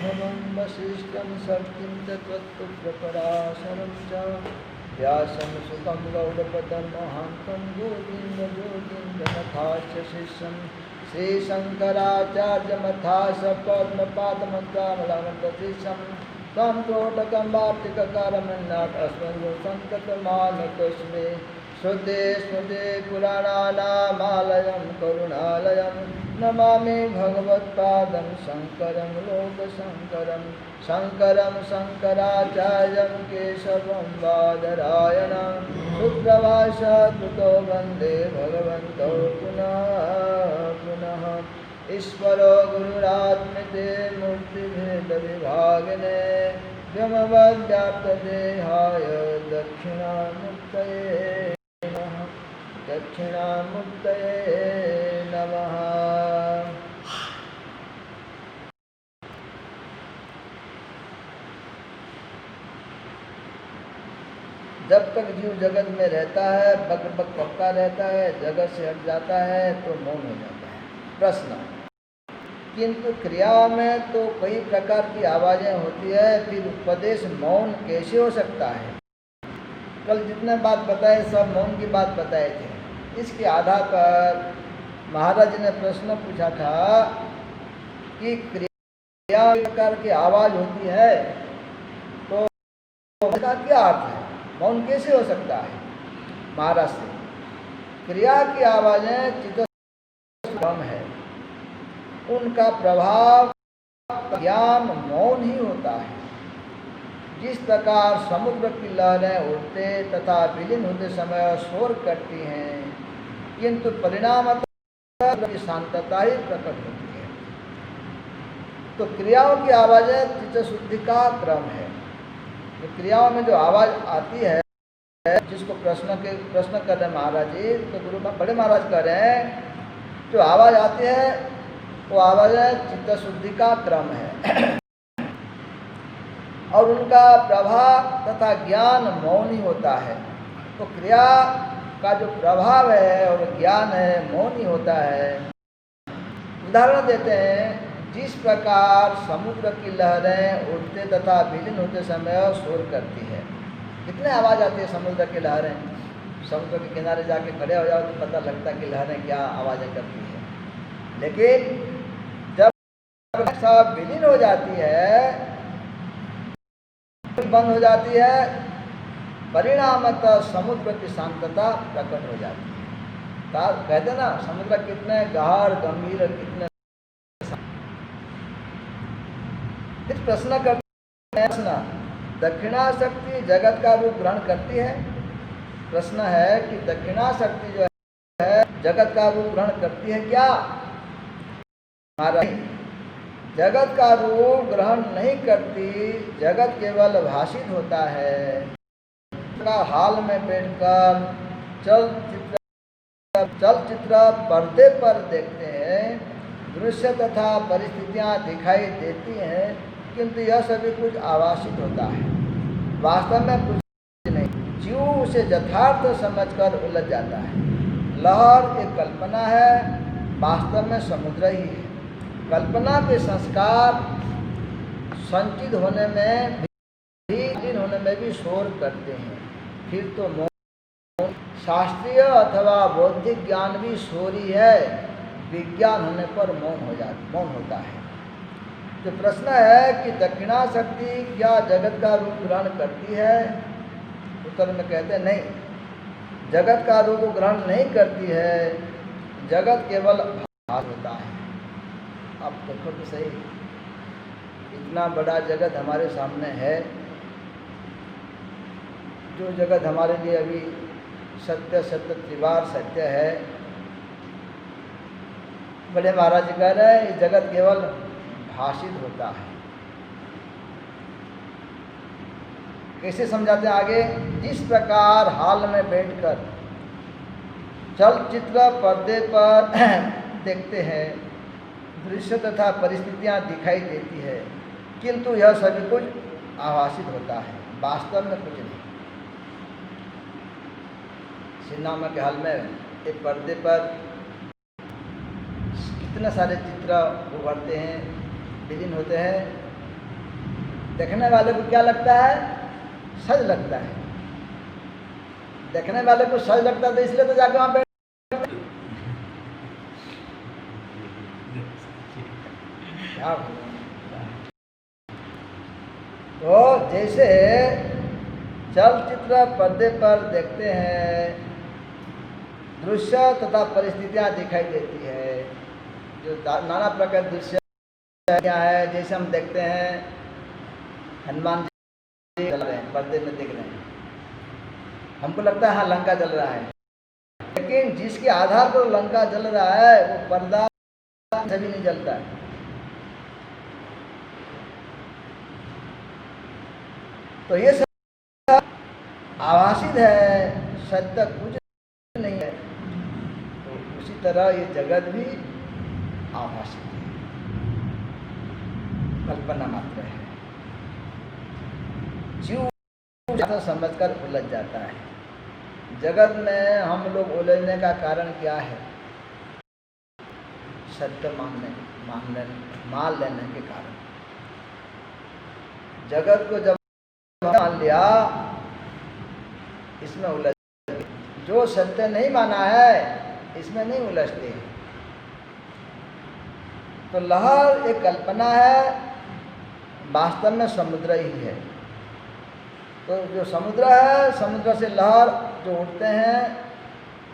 भगवं वसिष्ठं शक्तिं च त्वत्पुत्रपराशरं च व्यासं सुतं गौडपदं महान्तं गोविन्दनाथास्य शिष्यं श्रीशङ्कराचार्यमथास पद्मपादमन्त्रामलानन्दशिष्यं तं तोटकं वार्तिककारमन्नाथ अस्मद्गुरुं सन्ततमानतोऽस्मि श्रुते स्मृते पुराणानामालयं करुणालयं नमामि भगवत्पादं शङ्करं लोकशङ्करं शङ्करं शङ्कराचार्यं केशवं बादरायणं शुक्रभाषाकृतो वन्दे भगवन्तौ पुनः पुनः ईश्वरो गुरुरात्मिते मूर्तिभेदविभागिने व्योमवद्व्याप्तदेहाय दक्षिणामूर्तये नमः दक्षिणामूर्तये नमः। जब तक जीव जगत में रहता है बक बक करता रहता है, जगत से हट जाता है तो मौन हो जाता है। प्रश्न, किंतु क्रिया में तो कई प्रकार की आवाज़ें होती है, फिर उपदेश मौन कैसे हो सकता है? कल जितने बात बताए सब मौन की बात बताए थे। इसके आधार पर महाराज ने प्रश्न पूछा था कि क्रिया प्रकार की आवाज़ होती है तो उसका क्या अर्थ है, मौन कैसे हो सकता है? महाराज से क्रिया की आवाज़ें चित्त कम है, उनका प्रभाव ज्ञान मौन ही होता है। जिस प्रकार समुद्र की लहरें उठते तथा विलीन होते समय शोर करती हैं, किंतु परिणामतः शांतता ही प्रकट होती है। तो क्रियाओं की आवाज़ें चित्त शुद्धि का क्रम है। तो क्रियाओं में जो आवाज़ आती है, जिसको प्रश्न कर रहे हैं महाराज जी, तो गुरु बड़े महाराज कह रहे हैं जो आवाज़ आती है वो आवाज़ चित्त शुद्धि का क्रम है और उनका प्रभाव तथा ज्ञान मौन ही होता है। तो क्रिया का जो प्रभाव है और ज्ञान है मौन ही होता है। उदाहरण देते हैं, जिस प्रकार समुद्र की लहरें उठते तथा विलीन होते समय शोर करती है। कितने आवाज़ आती है समुद्र की लहरें? समुद्र के किनारे जाके खड़े हो जाओ तो पता लगता है कि लहरें क्या आवाज़ें करती है। लेकिन सब विलीन हो जाती है, बंद हो जाती है, परिणामतः समुद्र की शांतता प्रकट हो जाती है। कहते ना समुद्र कितने गहर गंभीर कितने। फिर प्रश्न करते हैं, दक्षिणा शक्ति जगत का रूप ग्रहण करती है। प्रश्न है कि दक्षिणा शक्ति जो है जगत का रूप ग्रहण करती है क्या? जगत का रूप ग्रहण नहीं करती, जगत केवल भाषित होता है। हाल में बैठकर चलचित्र पर्दे पर देखते हैं, दृश्य तथा परिस्थितियां दिखाई देती हैं, किंतु यह सभी कुछ आभासित होता है, वास्तव में कुछ नहीं। जीव उसे यथार्थ समझकर उलझ जाता है। लहर एक कल्पना है, वास्तव में समुद्र ही है। कल्पना के संस्कार संचित होने में भी शोर करते हैं। फिर तो मौन शास्त्रीय अथवा बौद्धिक ज्ञान भी शोरी है, विज्ञान होने पर मौन होता है। तो प्रश्न है कि दक्षिणा शक्ति क्या जगत का रूप ग्रहण करती है? उत्तर में कहते हैं नहीं, जगत का रूप ग्रहण नहीं करती है, जगत केवल भास होता है। आप देखो तो सही, इतना बड़ा जगत हमारे सामने है, जो जगत हमारे लिए अभी सत्य सत्य त्रिवार सत्य है। बड़े महाराज जी कह रहे हैं ये जगत केवल भाषित होता है। कैसे समझाते हैं आगे? जिस प्रकार हाल में बैठकर चलचित्र पर्दे पर देखते हैं, दृश्य तथा परिस्थितियां दिखाई देती है, किंतु यह सभी कुछ आभासित होता है, वास्तव में कुछ नहीं। सिनेमा के हाल में एक पर्दे पर कितने सारे चित्र उभरते हैं, विलीन होते हैं, देखने वाले को क्या लगता है? सच लगता है। देखने वाले को सच लगता है तो इसलिए तो जाके वहां बैठ। तो जैसे चलचित्र पर्दे पर देखते हैं, दृश्य तथा परिस्थितियां दिखाई देती है, जो नाना प्रकार दृश्य क्या है। जैसे हम देखते हैं हनुमान जी जल रहे हैं, पर्दे में दिख रहे हैं, हमको लगता है हाँ लंका जल रहा है, लेकिन जिसके आधार पर लंका जल रहा है वो पर्दा भी नहीं जलता है। तो ये सब आभासित है, सत्य कुछ नहीं है। तो उसी तरह ये जगत भी आभासित है, कल्पना मात्र है। जीव समझकर उलझ जाता है। जगत में हम लोग उलझने का कारण क्या है? सत्य मान लेने के कारण। जगत को जब मान लिया, इसमें उलझ। जो सत्य नहीं माना है इसमें नहीं उलझते। तो लहर एक कल्पना है, वास्तव में समुद्र ही है। तो जो समुद्र है, समुद्र से लहर जो उठते हैं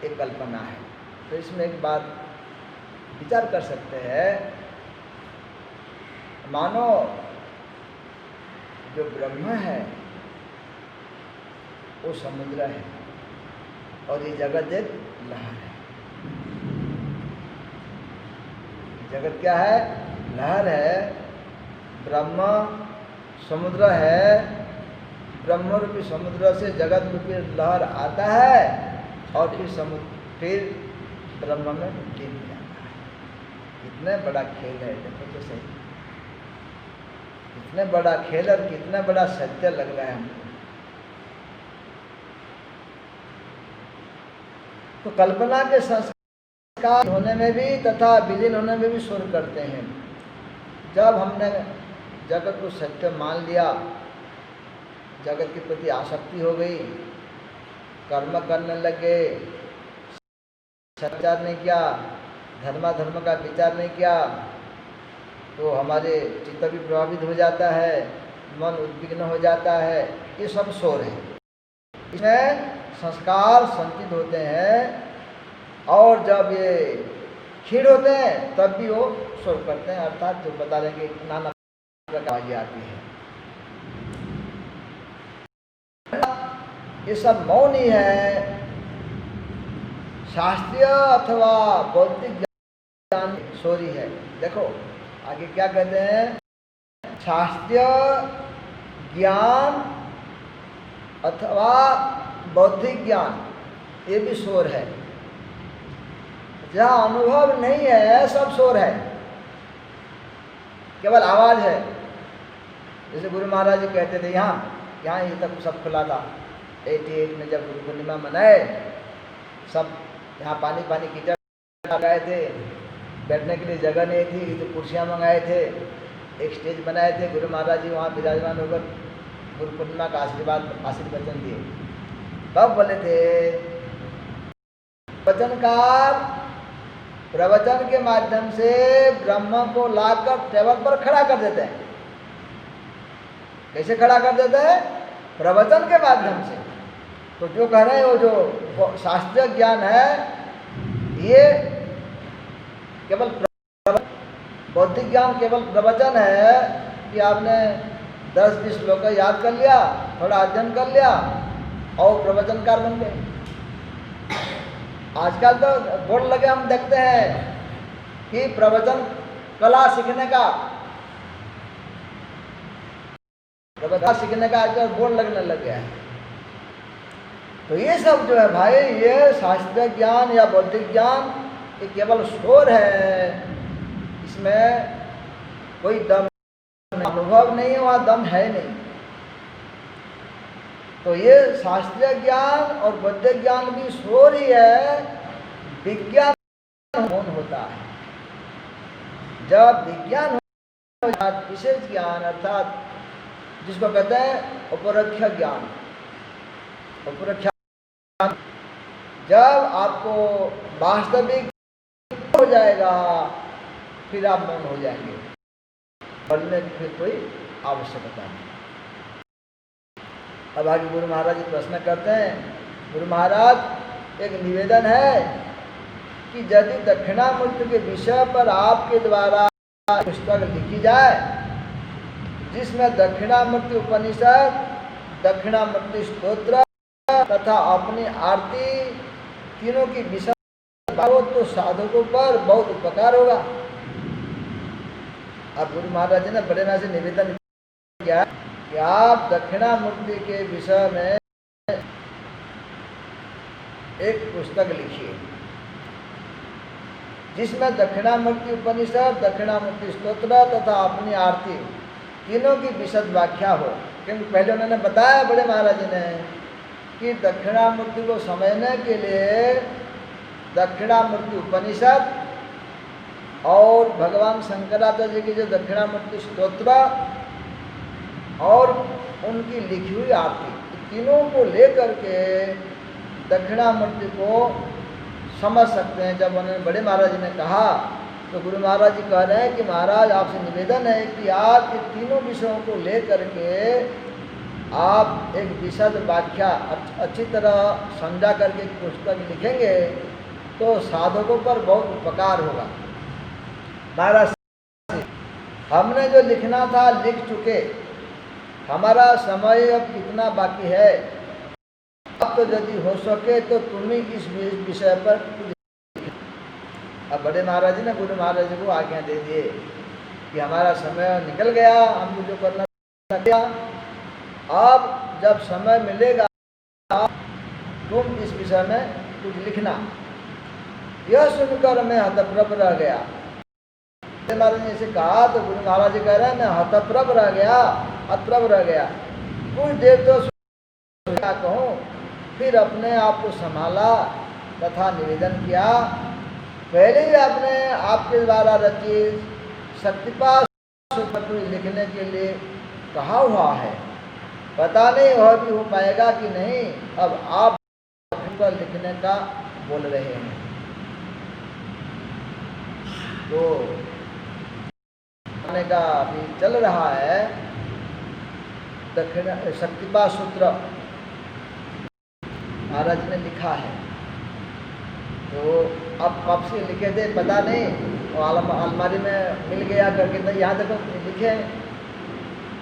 एक कल्पना है। तो इसमें एक बात विचार कर सकते हैं, मानो जो ब्रह्म है वो समुद्र है और ये जगत एक लहर है। जगत क्या है? लहर है। ब्रह्म समुद्र है। ब्रह्म रूपी समुद्र से जगत रूपी लहर आता है और फिर ब्रह्म में गिर जाता है। कितना बड़ा खेल है, देखो तो सही। कितना बड़ा खेल और कितना बड़ा सत्य लग रहा है हमको। तो कल्पना के संस्कार होने में भी तथा विलीन होने में भी शोर करते हैं। जब हमने जगत को सत्य मान लिया, जगत के प्रति आसक्ति हो गई, कर्म करने लगे, विचार नहीं किया, धर्म का विचार नहीं किया, तो हमारे चित्त भी प्रभावित हो जाता है, मन उद्विग्न हो जाता है। ये सब शोर है। इसमें संस्कार संचित होते हैं और जब ये क्षीण होते हैं तब भी वो शोर करते हैं। अर्थात जो बता रहे हैं कि नाना प्रकार आती है। ये सब मौन ही है। शास्त्रीय अथवा बौद्धिक ज्ञान शोरी है। देखो आगे क्या कहते हैं, शास्त्रीय ज्ञान अथवा बौद्धिक ज्ञान ये भी शोर है। जहाँ अनुभव नहीं है सब शोर है, केवल आवाज है। जैसे गुरु महाराज जी कहते थे यहाँ ये तक सब खुला था। 88 में जब गुरु पूर्णिमा मनाए, सब यहाँ पानी कीचड़ लगाए थे, बैठने के लिए जगह नहीं थी तो कुर्सियाँ मंगाए थे, एक स्टेज बनाए थे। गुरु महाराज जी वहाँ विराजमान होकर गुरु पूर्णिमा का आशीर्वचन दिए। तब बोले थे वचनकार प्रवचन के माध्यम से ब्रह्म को लाकर टेबल पर खड़ा कर देते हैं। कैसे खड़ा कर देते हैं? प्रवचन के माध्यम से। तो जो कह रहे हैं वो जो शास्त्रीय ज्ञान है ये केवल बौद्धिक ज्ञान केवल प्रवचन है कि आपने 10-20 श्लोक याद कर लिया, थोड़ा अध्ययन कर लिया और प्रवचनकार बन गए। आजकल तो बोर्ड लगे हम देखते हैं कि प्रवचन कला सीखने का आजकल बोर्ड लगने लग गया है। तो ये सब जो है भाई, ये शास्त्रीय ज्ञान या बौद्धिक ज्ञान ये केवल शोर है। इसमें कोई दम अनुभव नहीं है, वहाँ दम है नहीं। तो ये शास्त्रीय ज्ञान और बौद्धिक ज्ञान भी शोर ही है। विज्ञान मौन होता है। जब विज्ञान हो विशेष ज्ञान अर्थात जिसको कहते हैं उपरख्य ज्ञान। उपरख्य ज्ञान जब आपको वास्तविक हो जाएगा फिर आप मौन हो जाएंगे, बोलने की फिर कोई आवश्यकता नहीं। अब आगे गुरु महाराज जी प्रश्न करते हैं, गुरु महाराज एक निवेदन है कि यदि दक्षिणामूर्ति के विषय पर आपके द्वारा पुस्तक लिखी जाए जिसमें दक्षिणामूर्ति उपनिषद, दक्षिणामूर्ति स्तोत्र तथा अपनी आरती तीनों की विषय हो तो साधकों पर बहुत उपकार होगा। अब गुरु महाराज जी ने बड़े महाराज से निवेदन किया कि आप दक्षिणामूर्ति के विषय में एक पुस्तक लिखिए जिसमें दक्षिणामूर्ति उपनिषद, दक्षिणामूर्ति स्तोत्र तथा अपनी आरती तीनों की विशद व्याख्या हो। क्योंकि पहले उन्होंने बताया बड़े महाराज जी ने कि दक्षिणामूर्ति को समझने के लिए दक्षिणामूर्ति उपनिषद और भगवान शंकराचार्य जी की जो दक्षिणामूर्ति स्तोत्र और उनकी लिखी हुई आरती, तीनों को लेकर के दक्षिणामूर्ति को समझ सकते हैं। जब उन्होंने बड़े महाराज जी ने कहा तो गुरु महाराज जी कह रहे हैं कि महाराज आपसे निवेदन है कि आप ये तीनों विषयों को लेकर के आप एक विशद व्याख्या अच्छी तरह समझा करके पुस्तक लिखेंगे तो साधकों पर बहुत उपकार होगा। महाराज हमने जो लिखना था लिख चुके, हमारा समय अब कितना बाकी है, अब तो यदि हो सके तो तुम ही इस विषय पर। अब बड़े महाराज जी ने गुरु महाराज जी को आज्ञा दे दिए कि हमारा समय निकल गया, हमको जो करना था, अब जब समय मिलेगा तुम इस विषय में कुछ लिखना। यह सुनकर मैं हतप्रभ रह गया। महाराज ने इसे कहा तो गुरु महाराज जी कह रहे हैं मैं हतप्रभ रह गया। कुछ देर तो क्या कहूँ, फिर अपने आप को संभाला तथा निवेदन किया, पहले ही आपने आपके द्वारा रचित शक्तिपात सूत्र लिखने के लिए कहा हुआ है, पता नहीं वह भी हो पाएगा कि नहीं। अब आप लिखने का बोल रहे हैं तो का अभी चल रहा है दक्षिण शक्तिपात सूत्र महाराज ने लिखा है। तो अब कब से लिखे थे पता नहीं, और अलमारी में मिल गया करके तो यहाँ देखो लिखे।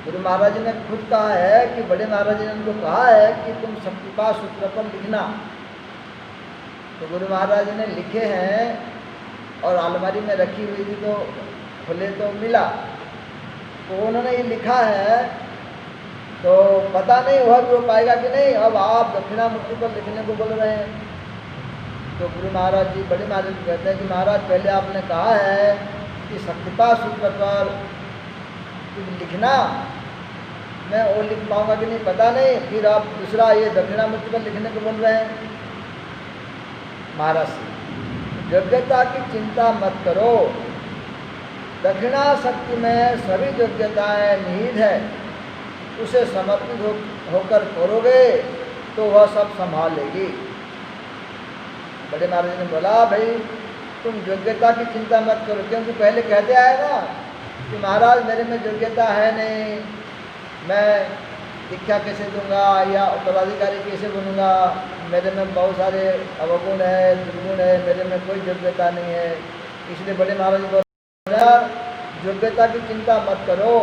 गुरु महाराज जी ने खुद कहा है कि बड़े महाराज जी ने उनको कहा है कि तुम शक्तिपात सूत्र पर लिखना। तो गुरु महाराज जी ने लिखे हैं और अलमारी में रखी हुई थी तो खुले तो मिला, तो उन्होंने ये लिखा है, तो पता नहीं वह भी हो पाएगा कि नहीं। अब आप दक्षिणामूर्ति पर लिखने को बोल रहे हैं। तो गुरु महाराज जी बड़े महाराज जी कहते हैं कि महाराज पहले आपने कहा है कि शक्तिपात सूत्र पर कुछ लिखना, मैं वो लिख पाऊंगा कि नहीं पता नहीं, फिर आप दूसरा ये दक्षिणामूर्ति पर लिखने को बोल रहे हैं। महाराज से योग्यता की चिंता मत करो, दक्षिणा शक्ति में सभी योग्यताएं निहित है, उसे समर्पित होकर करोगे तो वह सब संभाल लेगी। बड़े महाराज ने बोला भाई तुम योग्यता की चिंता मत करो, क्योंकि पहले कहते आए ना कि महाराज मेरे में योग्यता है नहीं, मैं दीक्षा कैसे दूंगा या उत्तराधिकारी कैसे बनूंगा, मेरे में बहुत सारे अवगुण है, दुर्गुण है, मेरे में कोई योग्यता नहीं है। इसलिए बड़े महाराज बोल योग्यता की चिंता मत करो,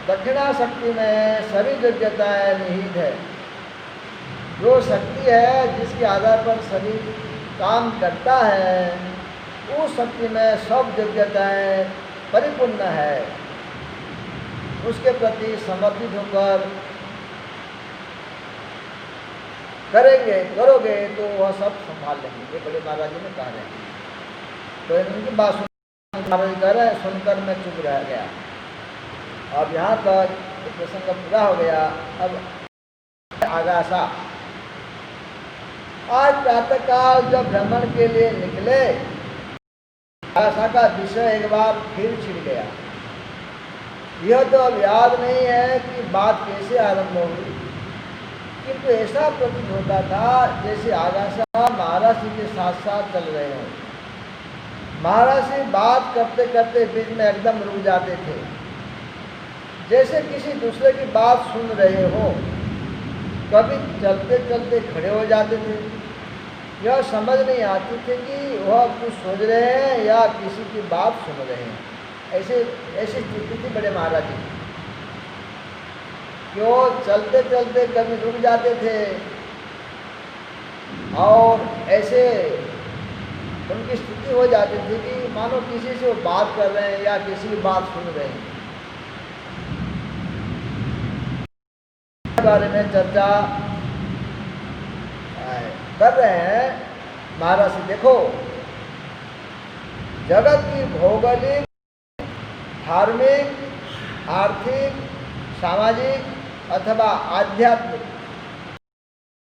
दक्षिणा शक्ति में सभी योग्यताएं निहित है। जो शक्ति है जिसके आधार पर सभी काम करता है, उस शक्ति में सब योग्यताएं परिपूर्ण है। उसके प्रति समर्पित होकर करोगे तो वह सब संभाल लेंगे। ये बड़े महाराज जी ने कहा रहे हैं। तो इनकी बात महाराज कह रहे हैं, सुनकर मैं चुप रह गया। अब यहाँ तक प्रसंग पूरा हो गया। अब आगासा आज प्रातःकाल जब भ्रमण के लिए निकले, आगासा का विषय एक बार फिर छिड़ गया। यह तो अब याद नहीं है कि बात कैसे आरंभ हुई, किंतु ऐसा प्रतीत होता था जैसे आगा साहब महाराज जी के साथ साथ चल रहे हों। महाराज जी बात करते करते बीच में एकदम रुक जाते थे, जैसे किसी दूसरे की बात सुन रहे हो। कभी चलते चलते खड़े हो जाते थे। यह समझ नहीं आती थी कि वह कुछ सोच रहे हैं या किसी की बात सुन रहे हैं। ऐसी स्थिति थी बड़े महाराज जी की। क्यों चलते चलते कभी रुक जाते थे और ऐसे उनकी स्थिति हो जाती थी कि मानो किसी से वो बात कर रहे हैं या किसी की बात सुन रहे हैं। इस बारे में चर्चा कर रहे हैं महाराज जी। देखो, जगत की भौगोलिक, धार्मिक, आर्थिक, सामाजिक अथवा आध्यात्मिक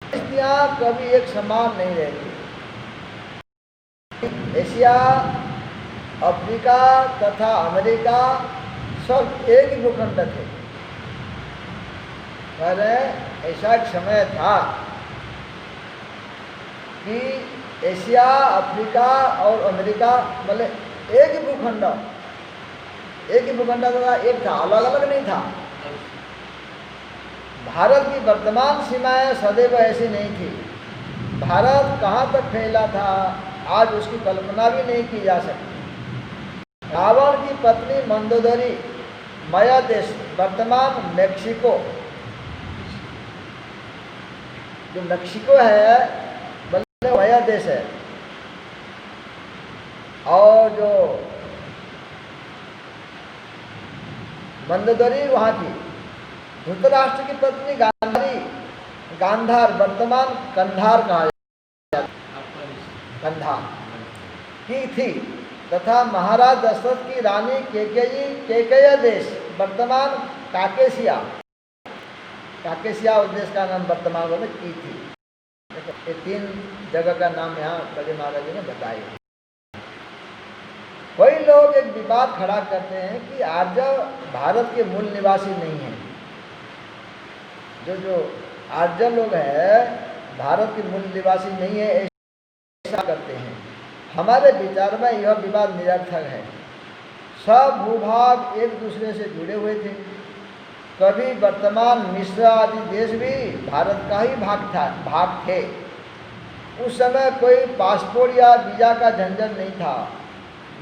स्थितियाँ कभी एक समान नहीं रहती। एशिया, अफ्रीका तथा अमेरिका सब एक ही भूखंड थे। पर ऐसा एक समय था कि एशिया, अफ्रीका और अमेरिका मतलब एक ही भूखंड था, एक था, अलग अलग नहीं था। भारत की वर्तमान सीमाएं सदैव ऐसी नहीं थी। भारत कहाँ तक फैला था आज उसकी कल्पना भी नहीं की जा सकती। रावण की पत्नी मंदोदरी माया देश, वर्तमान मेक्सिको, जो मेक्सिको है बल्कि माया देश है, और जो मंदोदरी वहाँ की। धृतराष्ट्र की पत्नी गांधार, वर्तमान कंधार कहा जाता है, कंधार की थी, तथा महाराज दशरथ की रानी केकया देश, वर्तमान काकेशिया उस देश का नाम वर्तमान में की थी। ये 3 जगह का नाम यहाँ बड़े महाराज जी ने बताया। कई लोग एक विवाद खड़ा करते हैं कि आर्य भारत के मूल निवासी नहीं है। जो आर्य लोग हैं भारत के मूल निवासी नहीं है, ऐसा करते हैं। हमारे विचार में यह विवाद निरर्थक है। सब भूभाग एक दूसरे से जुड़े हुए थे। कभी वर्तमान मिस्र आदि देश भी भारत का ही भाग थे। उस समय कोई पासपोर्ट या वीजा का झंझट नहीं था।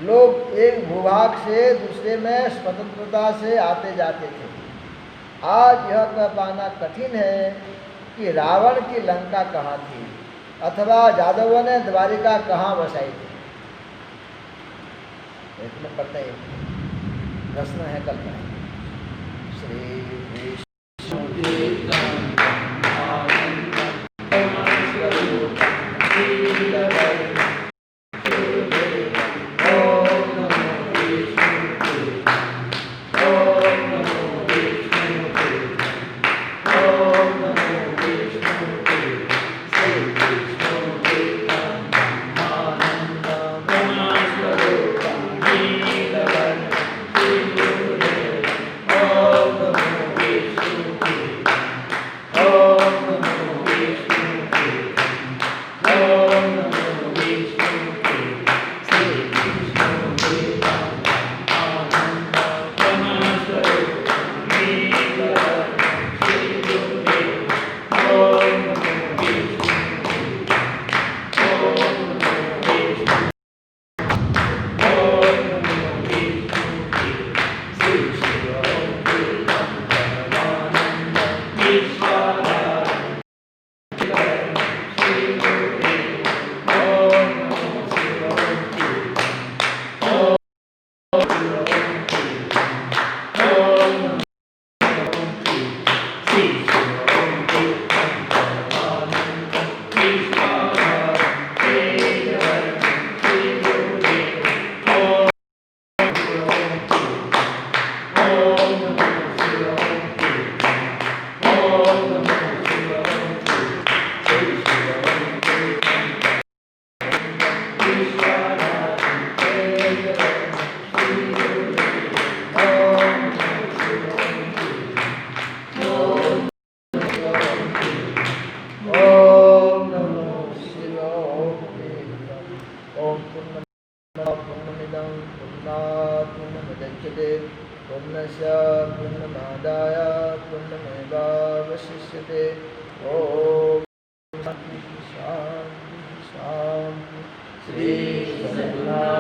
लोग एक भूभाग से दूसरे में स्वतंत्रता से आते जाते थे। आज यह कह पाना कठिन है कि रावण की लंका कहाँ थी अथवा यादवों ने द्वारिका कहाँ बसाई थी। इसमें पता ही प्रश्न है कल्पना। श्री मुच्यते पूर्णस्य पूर्णमादाय पूर्णमेवावशिष्यते। ओम शांति शांति शांति। श्री सद्गुरुनाथ